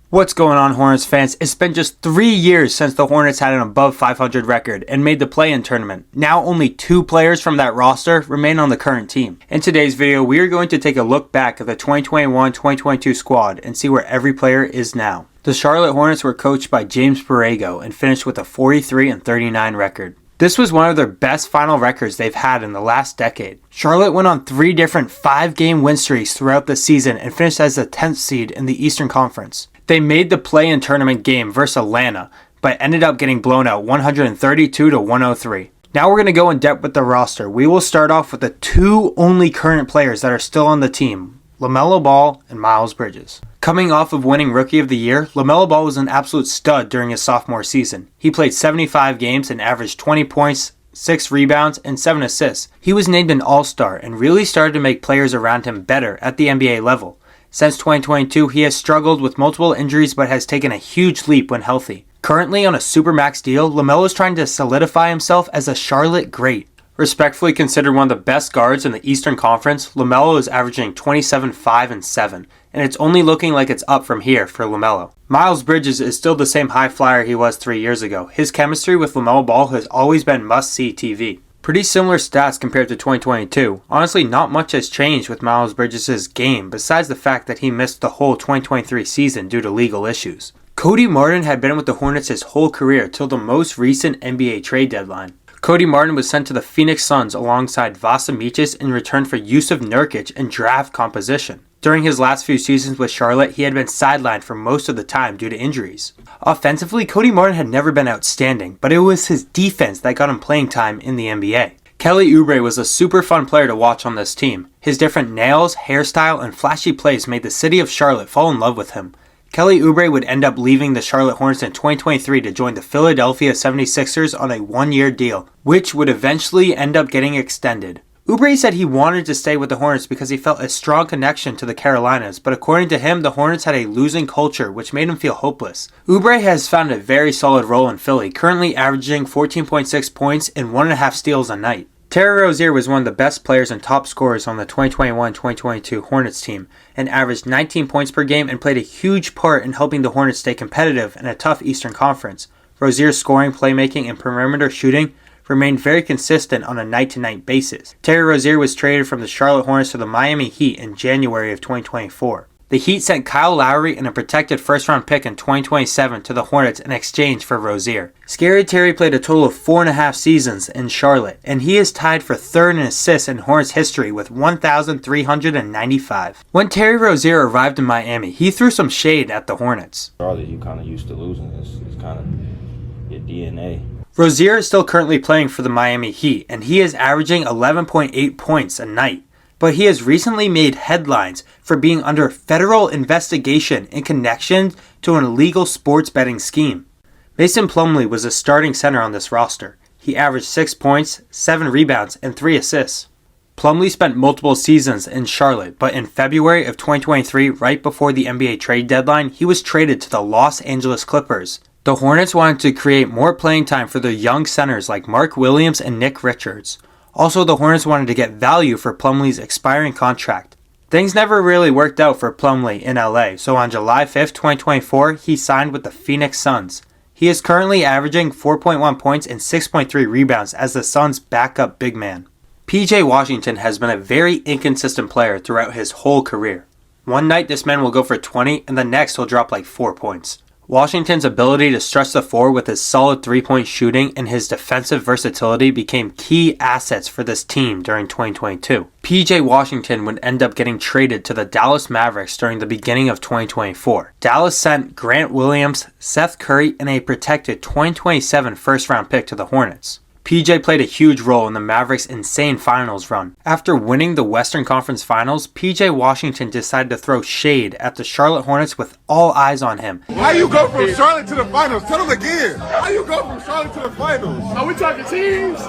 What's going on, Hornets fans? It's been just 3 years since the Hornets had an above 500 record and made the play-in tournament. Now only 2 players from that roster remain on the current team. In today's video, we are going to take a look back at the 2021-2022 squad and see where every player is now. The Charlotte Hornets were coached by James Borrego and finished with a 43-39 record. This was one of their best final records they've had in the last decade. Charlotte went on 3 different 5-game win streaks throughout the season and finished as the 10th seed in the Eastern Conference. They made the play-in tournament game versus Atlanta, but ended up getting blown out 132-103. Now we're going to go in depth with the roster. We will start off with the 2 only current players that are still on the team, LaMelo Ball and Miles Bridges. Coming off of winning Rookie of the Year, LaMelo Ball was an absolute stud during his sophomore season. He played 75 games and averaged 20 points, 6 rebounds, and 7 assists. He was named an All-Star and really started to make players around him better at the NBA level. Since 2022, he has struggled with multiple injuries but has taken a huge leap when healthy. Currently on a Supermax deal, LaMelo is trying to solidify himself as a Charlotte great. Respectfully considered one of the best guards in the Eastern Conference, LaMelo is averaging 27, 5, and 7, and it's only looking like it's up from here for LaMelo. Miles Bridges is still the same high flyer he was 3 years ago. His chemistry with LaMelo Ball has always been must-see TV. Pretty similar stats compared to 2022. Honestly, not much has changed with Miles Bridges' game besides the fact that he missed the whole 2023 season due to legal issues. Cody Martin had been with the Hornets his whole career till the most recent NBA trade deadline. Cody Martin was sent to the Phoenix Suns alongside Vasa Micic in return for Jusuf Nurkic and draft composition. During his last few seasons with Charlotte, he had been sidelined for most of the time due to injuries. Offensively, Cody Martin had never been outstanding, but it was his defense that got him playing time in the NBA. Kelly Oubre was a super fun player to watch on this team. His different nails, hairstyle, and flashy plays made the city of Charlotte fall in love with him. Kelly Oubre would end up leaving the Charlotte Hornets in 2023 to join the Philadelphia 76ers on a 1-year deal, which would eventually end up getting extended. Oubre said he wanted to stay with the Hornets because he felt a strong connection to the Carolinas, but according to him, the Hornets had a losing culture which made him feel hopeless. Oubre has found a very solid role in Philly, currently averaging 14.6 points and 1.5 steals a night. Terry Rozier was one of the best players and top scorers on the 2021-2022 Hornets team and averaged 19 points per game and played a huge part in helping the Hornets stay competitive in a tough Eastern Conference. Rozier's scoring, playmaking, and perimeter shooting remained very consistent on a night-to-night basis. Terry Rozier was traded from the Charlotte Hornets to the Miami Heat in January of 2024. The Heat sent Kyle Lowry and a protected first-round pick in 2027 to the Hornets in exchange for Rozier. Scary Terry played a total of 4.5 seasons in Charlotte, and he is tied for 3rd in assists in Hornets history with 1,395. When Terry Rozier arrived in Miami, he threw some shade at the Hornets. Charlotte, you kind of used to losing. It's kind of your DNA. Rozier is still currently playing for the Miami Heat, and he is averaging 11.8 points a night. But he has recently made headlines for being under federal investigation in connection to an illegal sports betting scheme. Mason Plumlee was a starting center on this roster. He averaged 6 points, 7 rebounds, and 3 assists. Plumlee spent multiple seasons in Charlotte, but in February of 2023, right before the NBA trade deadline, he was traded to the Los Angeles Clippers. The Hornets wanted to create more playing time for their young centers like Mark Williams and Nick Richards. Also, the Hornets wanted to get value for Plumlee's expiring contract. Things never really worked out for Plumlee in LA, so on July 5, 2024, he signed with the Phoenix Suns. He is currently averaging 4.1 points and 6.3 rebounds as the Suns' backup big man. PJ Washington has been a very inconsistent player throughout his whole career. One night this man will go for 20 and the next he'll drop like 4 points. Washington's ability to stretch the floor with his solid 3-point shooting and his defensive versatility became key assets for this team during 2022. PJ Washington would end up getting traded to the Dallas Mavericks during the beginning of 2024. Dallas sent Grant Williams, Seth Curry, and a protected 2027 first-round pick to the Hornets. PJ played a huge role in the Mavericks' insane finals run. After winning the Western Conference Finals, PJ Washington decided to throw shade at the Charlotte Hornets with all eyes on him. How you go from Charlotte to the finals? Tell them again. How you go from Charlotte to the finals? Are we talking teams?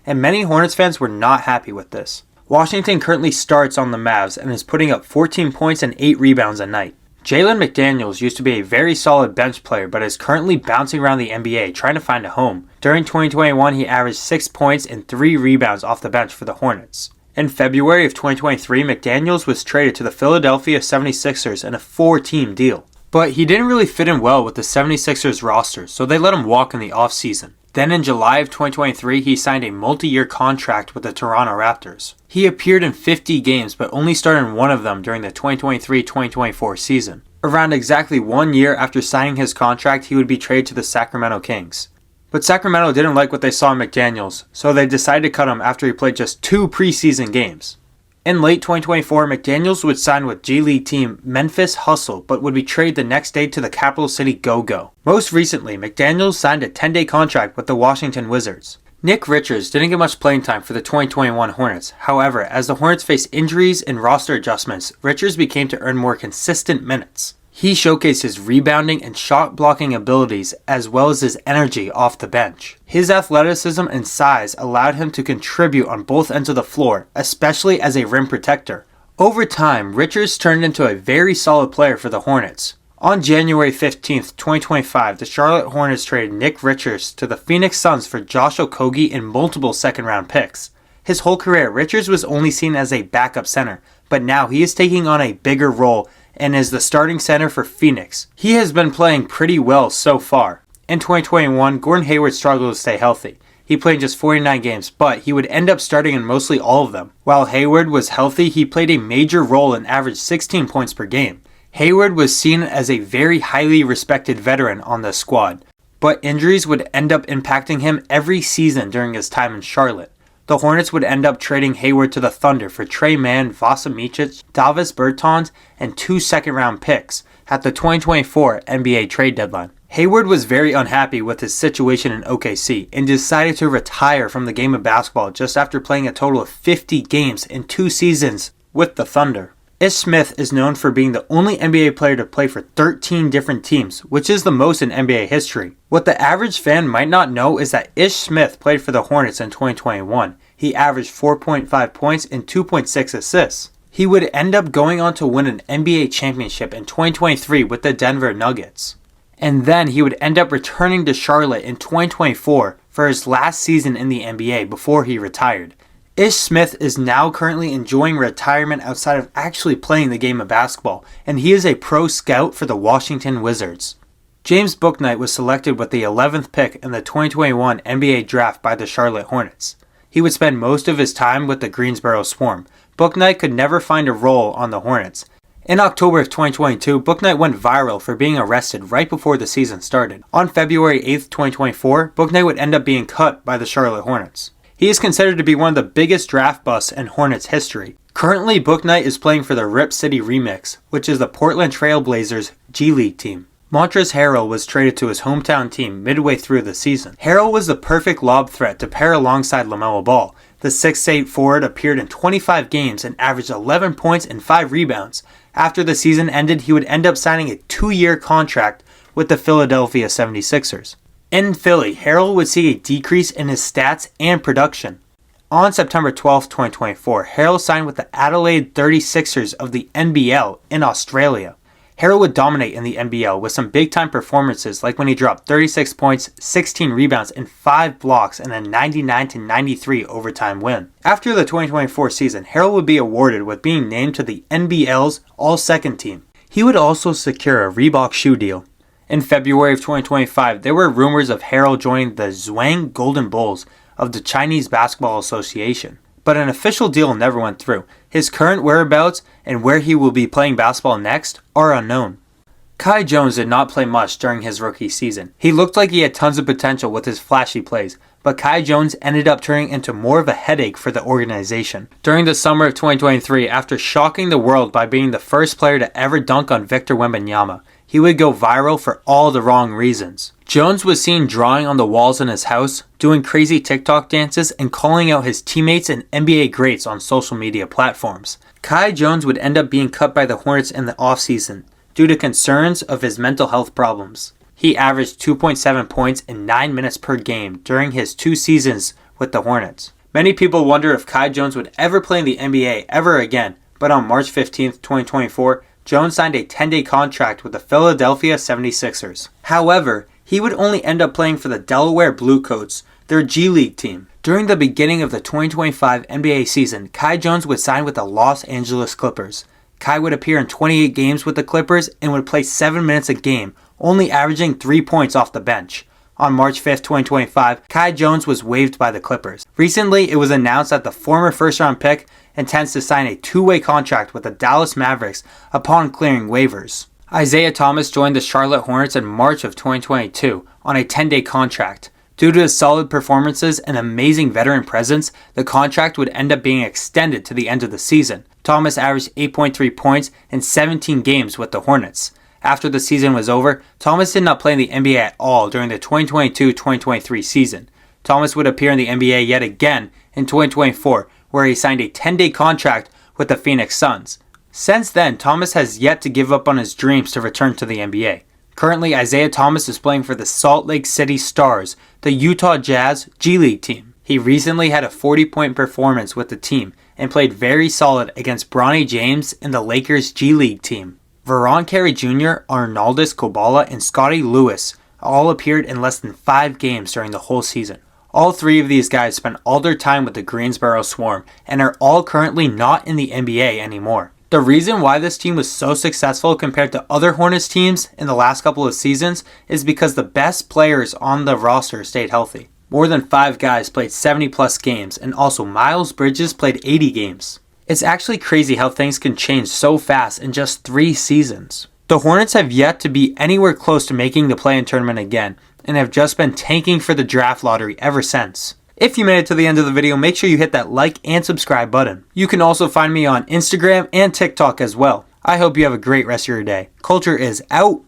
And many Hornets fans were not happy with this. Washington currently starts on the Mavs and is putting up 14 points and 8 rebounds a night. Jalen McDaniels used to be a very solid bench player but is currently bouncing around the NBA trying to find a home. During 2021, he averaged 6 points and 3 rebounds off the bench for the Hornets. In February of 2023, McDaniels was traded to the Philadelphia 76ers in a 4-team deal. But he didn't really fit in well with the 76ers roster, so they let him walk in the offseason. Then in July of 2023, he signed a multi-year contract with the Toronto Raptors. He appeared in 50 games, but only started in one of them during the 2023-2024 season. Around exactly 1 year after signing his contract, he would be traded to the Sacramento Kings. But Sacramento didn't like what they saw in McDaniels, so they decided to cut him after he played just 2 preseason games. In late 2024, McDaniels would sign with G League team Memphis Hustle, but would be traded the next day to the Capital City Go-Go. Most recently, McDaniels signed a 10-day contract with the Washington Wizards. Nick Richards didn't get much playing time for the 2021 Hornets. However, as the Hornets faced injuries and roster adjustments, Richards became to earn more consistent minutes. He showcased his rebounding and shot blocking abilities as well as his energy off the bench. His athleticism and size allowed him to contribute on both ends of the floor, especially as a rim protector. Over time, Richards turned into a very solid player for the Hornets. On January 15, 2025, the Charlotte Hornets traded Nick Richards to the Phoenix Suns for Josh Okogie and multiple second-round picks. His whole career, Richards was only seen as a backup center, but now he is taking on a bigger role and is the starting center for Phoenix. He has been playing pretty well so far. In 2021, Gordon Hayward struggled to stay healthy. He played just 49 games, but he would end up starting in mostly all of them. While Hayward was healthy, he played a major role and averaged 16 points per game. Hayward was seen as a very highly respected veteran on the squad, but injuries would end up impacting him every season during his time in Charlotte. The Hornets would end up trading Hayward to the Thunder for Trey Mann, Vasa Micic, Davis Bertans, and 2 second-round picks at the 2024 NBA trade deadline. Hayward was very unhappy with his situation in OKC and decided to retire from the game of basketball just after playing a total of 50 games in 2 seasons with the Thunder. Ish Smith is known for being the only NBA player to play for 13 different teams, which is the most in NBA history. What the average fan might not know is that Ish Smith played for the Hornets in 2021. He averaged 4.5 points and 2.6 assists. He would end up going on to win an NBA championship in 2023 with the Denver Nuggets. And then he would end up returning to Charlotte in 2024 for his last season in the NBA before he retired. Ish Smith is now currently enjoying retirement outside of actually playing the game of basketball, and he is a pro scout for the Washington Wizards. James Bouknight was selected with the 11th pick in the 2021 NBA draft by the Charlotte Hornets. He would spend most of his time with the Greensboro Swarm. Bouknight could never find a role on the Hornets. In October of 2022, Bouknight went viral for being arrested right before the season started. On February 8, 2024, Bouknight would end up being cut by the Charlotte Hornets. He is considered to be one of the biggest draft busts in Hornets history. Currently, Bouknight is playing for the Rip City Remix, which is the Portland Trail Blazers G League team. Montrezl Harrell was traded to his hometown team midway through the season. Harrell was the perfect lob threat to pair alongside LaMelo Ball. The 6'8" forward appeared in 25 games and averaged 11 points and 5 rebounds. After the season ended, he would end up signing a 2-year contract with the Philadelphia 76ers. In Philly, Harrell would see a decrease in his stats and production. On September 12, 2024, Harrell signed with the Adelaide 36ers of the NBL in Australia. Harrell would dominate in the NBL with some big-time performances like when he dropped 36 points, 16 rebounds, and 5 blocks in a 99-93 overtime win. After the 2024 season, Harrell would be awarded with being named to the NBL's All-Second Team. He would also secure a Reebok shoe deal. In February of 2025, there were rumors of Harrell joining the Zhuang Golden Bulls of the Chinese Basketball Association, but an official deal never went through. His current whereabouts and where he will be playing basketball next are unknown. Kai Jones did not play much during his rookie season. He looked like he had tons of potential with his flashy plays, but Kai Jones ended up turning into more of a headache for the organization. During the summer of 2023, after shocking the world by being the first player to ever dunk on Victor Wembanyama, he would go viral for all the wrong reasons. Jones was seen drawing on the walls in his house, doing crazy TikTok dances, and calling out his teammates and NBA greats on social media platforms. Kai Jones would end up being cut by the Hornets in the offseason due to concerns of his mental health problems. He averaged 2.7 points in 9 minutes per game during his 2 seasons with the Hornets. Many people wonder if Kai Jones would ever play in the NBA ever again, but on March 15, 2024, Jones signed a 10-day contract with the Philadelphia 76ers. However, he would only end up playing for the Delaware Bluecoats, their G League team. During the beginning of the 2025 NBA season, Kai Jones would sign with the Los Angeles Clippers. Kai would appear in 28 games with the Clippers and would play 7 minutes a game, only averaging 3 points off the bench. On March 5, 2025, Kai Jones was waived by the Clippers. Recently, it was announced that the former first-round pick intends to sign a two-way contract with the Dallas Mavericks upon clearing waivers. Isaiah Thomas joined the Charlotte Hornets in March of 2022 on a 10-day contract. Due to his solid performances and amazing veteran presence, the contract would end up being extended to the end of the season. Thomas averaged 8.3 points in 17 games with the Hornets. After the season was over, Thomas did not play in the NBA at all during the 2022-2023 season. Thomas would appear in the NBA yet again in 2024, where he signed a 10-day contract with the Phoenix Suns. Since then, Thomas has yet to give up on his dreams to return to the NBA. Currently, Isaiah Thomas is playing for the Salt Lake City Stars, the Utah Jazz G League team. He recently had a 40-point performance with the team and played very solid against Bronny James and the Lakers G League team. Veron Carey Jr., Arnaldus Kobala, and Scotty Lewis all appeared in less than 5 games during the whole season. All 3 of these guys spent all their time with the Greensboro Swarm and are all currently not in the NBA anymore. The reason why this team was so successful compared to other Hornets teams in the last couple of seasons is because the best players on the roster stayed healthy. More than 5 guys played 70 plus games, and also Miles Bridges played 80 games. It's actually crazy how things can change so fast in just 3 seasons. The Hornets have yet to be anywhere close to making the play-in tournament again, and have just been tanking for the draft lottery ever since. If you made it to the end of the video, make sure you hit that like and subscribe button. You can also find me on Instagram and TikTok as well. I hope you have a great rest of your day. Culture is out.